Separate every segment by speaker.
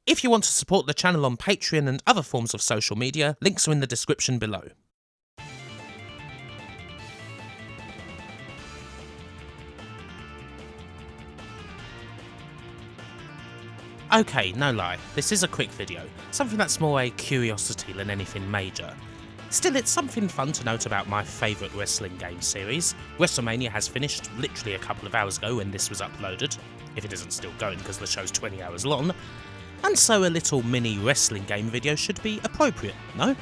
Speaker 1: If you want to support the channel on Patreon and other forms of social media, links are in the description below. Okay, no lie, this is a quick video, something that's more a curiosity than anything major. Still, it's something fun to note about my favourite wrestling game series. WrestleMania has finished literally a couple of hours ago when this was uploaded, if it isn't still going because the show's 20 hours long, and so a little mini wrestling game video should be appropriate, no?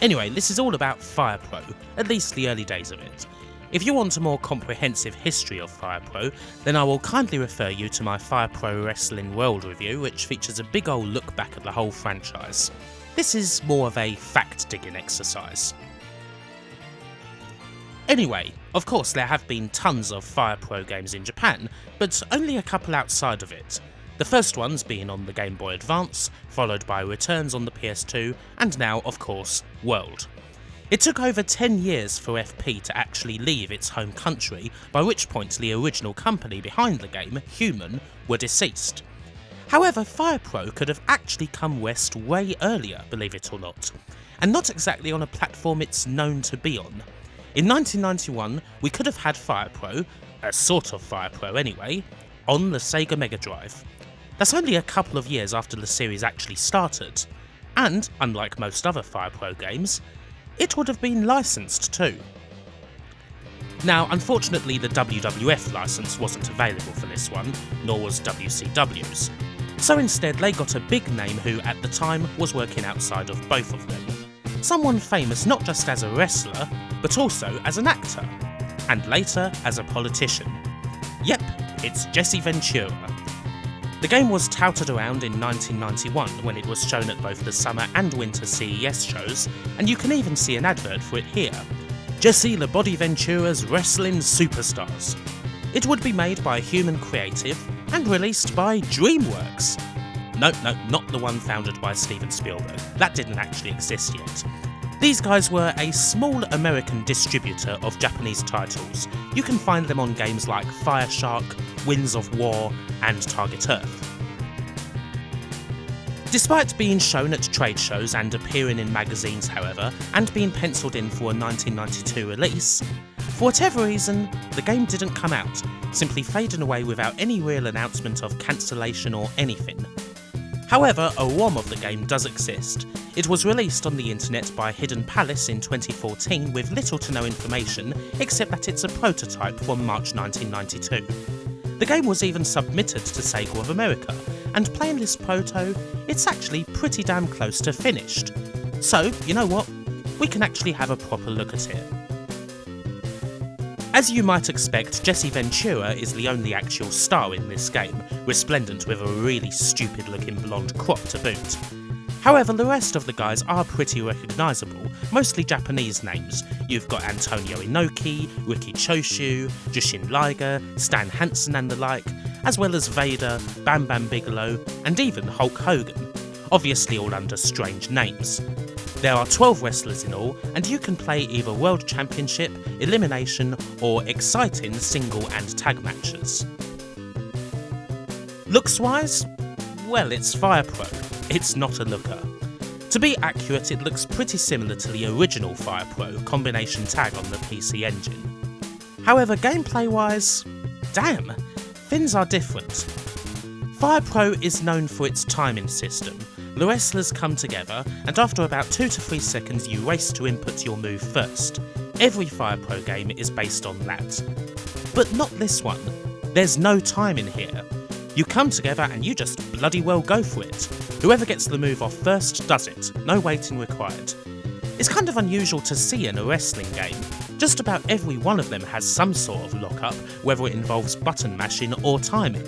Speaker 1: Anyway, this is all about Fire Pro, at least the early days of it. If you want a more comprehensive history of Fire Pro, then I will kindly refer you to my Fire Pro Wrestling World review, which features a big ol' look back at the whole franchise. This is more of a fact-digging exercise. Anyway, of course there have been tons of Fire Pro games in Japan, but only a couple outside of it. The first ones being on the Game Boy Advance, followed by returns on the PS2, and now, of course, World. It took over 10 years for FP to actually leave its home country, by which point the original company behind the game, Human, were deceased. However, Fire Pro could have actually come west way earlier, believe it or not, and not exactly on a platform it's known to be on. In 1991, we could have had Fire Pro, a sort of Fire Pro anyway, on the Sega Mega Drive. That's only a couple of years after the series actually started, and, unlike most other Fire Pro games, it would have been licensed too. Now, unfortunately the WWF license wasn't available for this one, nor was WCW's. So instead they got a big name who at the time was working outside of both of them. Someone famous not just as a wrestler, but also as an actor, and later as a politician. Yep, it's Jesse Ventura. The game was touted around in 1991 when it was shown at both the summer and winter CES shows, and you can even see an advert for it here. Jesse the Body Ventura's Wrestling Superstars. It would be made by Human Creative and released by Dreamworks. No, not the one founded by Steven Spielberg. That didn't actually exist yet. These guys were a small American distributor of Japanese titles. You can find them on games like Fire Shark, Winds of War, and Target Earth. Despite being shown at trade shows and appearing in magazines, however, and being penciled in for a 1992 release, for whatever reason, the game didn't come out, simply fading away without any real announcement of cancellation or anything. However, a ROM of the game does exist. It was released on the internet by Hidden Palace in 2014 with little to no information, except that it's a prototype from March 1992. The game was even submitted to Sega of America, and playing this proto, it's actually pretty damn close to finished. So, you know what? We can actually have a proper look at it. As you might expect, Jesse Ventura is the only actual star in this game, resplendent with a really stupid looking blonde crop to boot. However, the rest of the guys are pretty recognisable, mostly Japanese names. You've got Antonio Inoki, Riki Choshu, Jushin Liger, Stan Hansen and the like, as well as Vader, Bam Bam Bigelow, and even Hulk Hogan, obviously all under strange names. There are 12 wrestlers in all, and you can play either World Championship, Elimination, or exciting single and tag matches. Looks-wise? Well, it's Fire Pro. It's not a looker. To be accurate, it looks pretty similar to the original Fire Pro combination tag on the PC Engine. However, gameplay-wise, damn, things are different. Fire Pro is known for its timing system. The wrestlers come together, and after about 2 to 3 seconds you race to input your move first. Every Fire Pro game is based on that. But not this one. There's no time in here. You come together and you just bloody well go for it. Whoever gets the move off first does it, no waiting required. It's kind of unusual to see in a wrestling game. Just about every one of them has some sort of lockup, whether it involves button mashing or timing.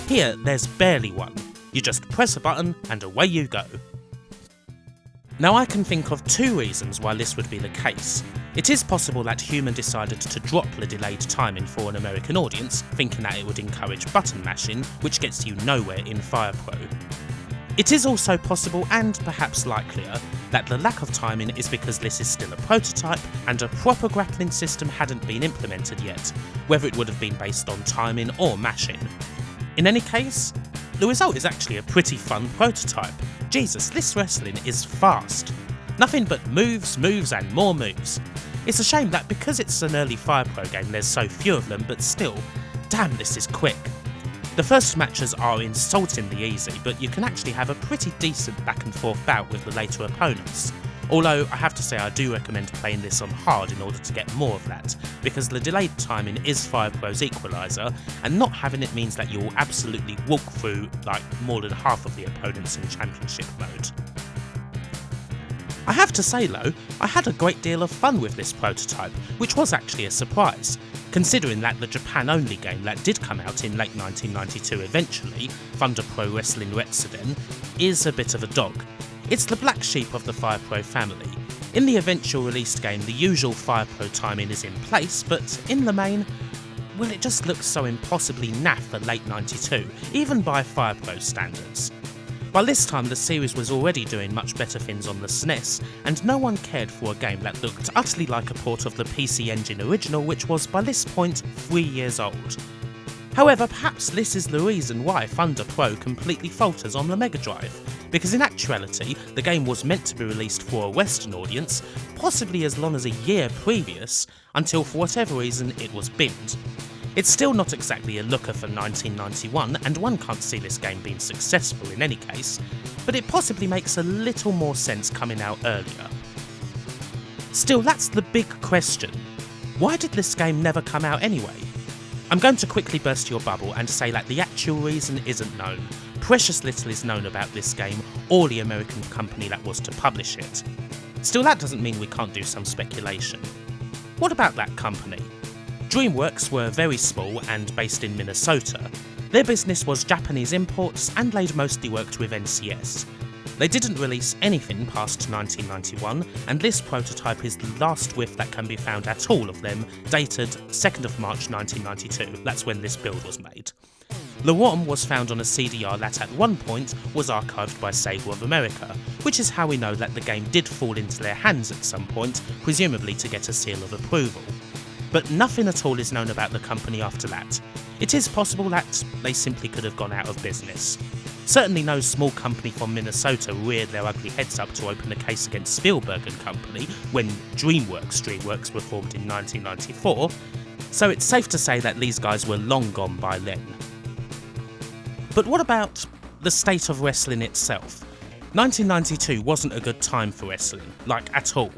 Speaker 1: Here, there's barely one. You just press a button and away you go. Now I can think of 2 reasons why this would be the case. It is possible that Human decided to drop the delayed timing for an American audience, thinking that it would encourage button mashing, which gets you nowhere in Fire Pro. It is also possible, and perhaps likelier, that the lack of timing is because this is still a prototype and a proper grappling system hadn't been implemented yet, whether it would have been based on timing or mashing. In any case, the result is actually a pretty fun prototype. Jesus, this wrestling is fast. Nothing but moves, moves and more moves. It's a shame that because it's an early Fire Pro game there's so few of them, but still, damn this is quick. The first matches are insultingly easy, but you can actually have a pretty decent back and forth bout with the later opponents. Although I have to say I do recommend playing this on hard in order to get more of that, because the delayed timing is Fire Pro's equaliser, and not having it means that you will absolutely walk through like more than half of the opponents in Championship mode. I have to say though, I had a great deal of fun with this prototype, which was actually a surprise, considering that the Japan-only game that did come out in late 1992 eventually, Thunder Pro Wrestling Retsuden, is a bit of a dog. It's the black sheep of the Fire Pro family. In the eventual released game, the usual Fire Pro timing is in place, but in the main, well, it just looks so impossibly naff for late 92, even by Fire Pro standards. By this time the series was already doing much better things on the SNES, and no one cared for a game that looked utterly like a port of the PC Engine original, which was by this point 3 years old. However, perhaps this is the reason why Thunder Pro completely falters on the Mega Drive, because in actuality the game was meant to be released for a Western audience, possibly as long as a year previous, until for whatever reason it was binned. It's still not exactly a looker for 1991, and one can't see this game being successful in any case, but it possibly makes a little more sense coming out earlier. Still, that's the big question. Why did this game never come out anyway? I'm going to quickly burst your bubble and say that the actual reason isn't known. Precious little is known about this game or the American company that was to publish it. Still, that doesn't mean we can't do some speculation. What about that company? Dreamworks were very small and based in Minnesota. Their business was Japanese imports and they'd mostly worked with NCS. They didn't release anything past 1991, and this prototype is the last whiff that can be found at all of them, dated 2nd of March 1992, that's when this build was made. The ROM was found on a CDR that at one point was archived by Sega of America, which is how we know that the game did fall into their hands at some point, presumably to get a seal of approval. But nothing at all is known about the company after that. It is possible that they simply could have gone out of business. Certainly no small company from Minnesota reared their ugly heads up to open a case against Spielberg and Company when Dreamworks were formed in 1994, so it's safe to say that these guys were long gone by then. But what about the state of wrestling itself? 1992 wasn't a good time for wrestling, like at all.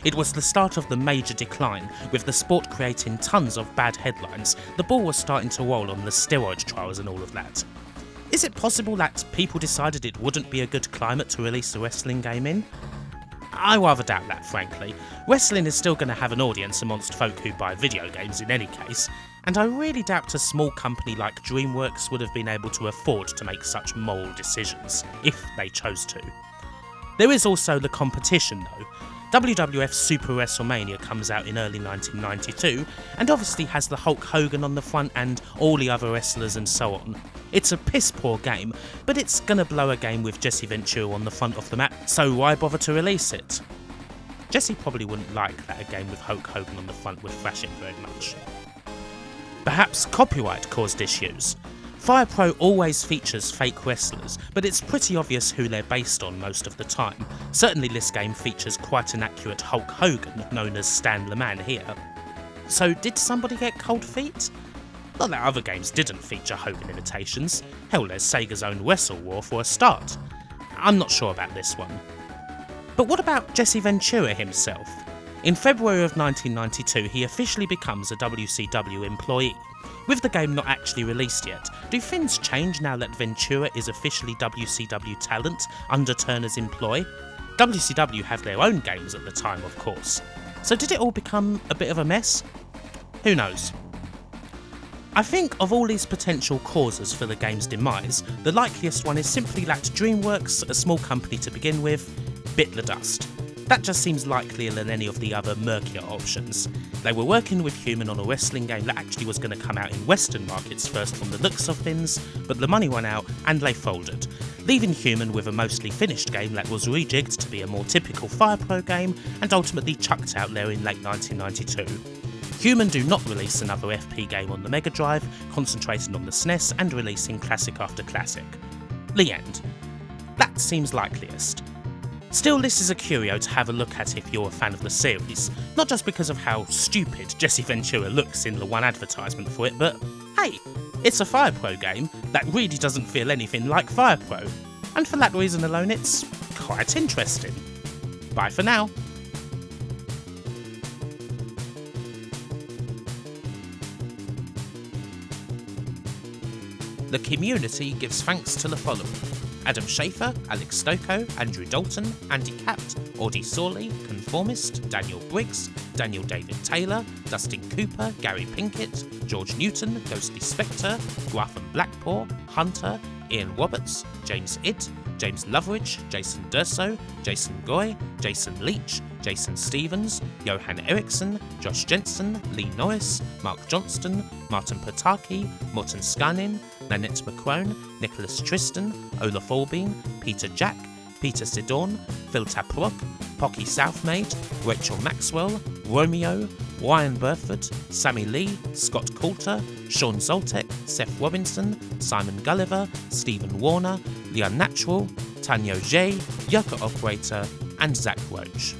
Speaker 1: It was the start of the major decline, with the sport creating tons of bad headlines. The ball was starting to roll on the steroid trials and all of that. Is it possible that people decided it wouldn't be a good climate to release a wrestling game in? I rather doubt that, frankly. Wrestling is still going to have an audience amongst folk who buy video games in any case, and I really doubt a small company like Dreamworks would have been able to afford to make such moral decisions, if they chose to. There is also the competition though. WWF Super WrestleMania comes out in early 1992 and obviously has the Hulk Hogan on the front and all the other wrestlers and so on. It's a piss poor game, but it's gonna blow a game with Jesse Ventura on the front of the map, so why bother to release it? Jesse probably wouldn't like that a game with Hulk Hogan on the front would thrash him very much. Perhaps copyright caused issues. Fire Pro always features fake wrestlers, but it's pretty obvious who they're based on most of the time. Certainly this game features quite an accurate Hulk Hogan, known as Stan the Man here. So did somebody get cold feet? Not that other games didn't feature Hogan imitations. Hell, there's Sega's own Wrestle War for a start. I'm not sure about this one. But what about Jesse Ventura himself? In February of 1992 he officially becomes a WCW employee. With the game not actually released yet, do things change now that Ventura is officially WCW talent under Turner's employ? WCW have their own games at the time, of course. So did it all become a bit of a mess? Who knows? I think of all these potential causes for the game's demise, the likeliest one is simply that Dreamworks, a small company to begin with, bit the dust. That just seems likelier than any of the other murkier options. They were working with Human on a wrestling game that actually was going to come out in Western markets first from the looks of things, but the money went out and they folded, leaving Human with a mostly finished game that was rejigged to be a more typical Fire Pro game and ultimately chucked out there in late 1992. Human do not release another FP game on the Mega Drive, concentrating on the SNES and releasing classic after classic. The end. That seems likeliest. Still, this is a curio to have a look at if you're a fan of the series, not just because of how stupid Jesse Ventura looks in the one advertisement for it, but hey, it's a Fire Pro game that really doesn't feel anything like Fire Pro, and for that reason alone it's quite interesting. Bye for now. The community gives thanks to the following: Adam Schaefer, Alex Stocco, Andrew Dalton, Andy Capt, Audie Sawley, Conformist, Daniel Briggs, Daniel David Taylor, Dustin Cooper, Gary Pinkett, George Newton, Ghostly Spectre, Grafham Blackpool, Hunter, Ian Roberts, James Idd, James Loveridge, Jason Durso, Jason Goy, Jason Leach, Jason Stevens, Johan Eriksson, Josh Jensen, Lee Norris, Mark Johnston, Martin Pataki, Morten Skanin, Nanette McCrone, Nicholas Tristan, Olaf Albin, Peter Jack, Peter Sidorn, Phil Taprock, Pocky Southmaid, Rachel Maxwell, Romeo, Ryan Burford, Sammy Lee, Scott Coulter, Sean Zoltek, Seth Robinson, Simon Gulliver, Stephen Warner, Leon Natural, Tanya J, Yucca Operator, and Zach Roach.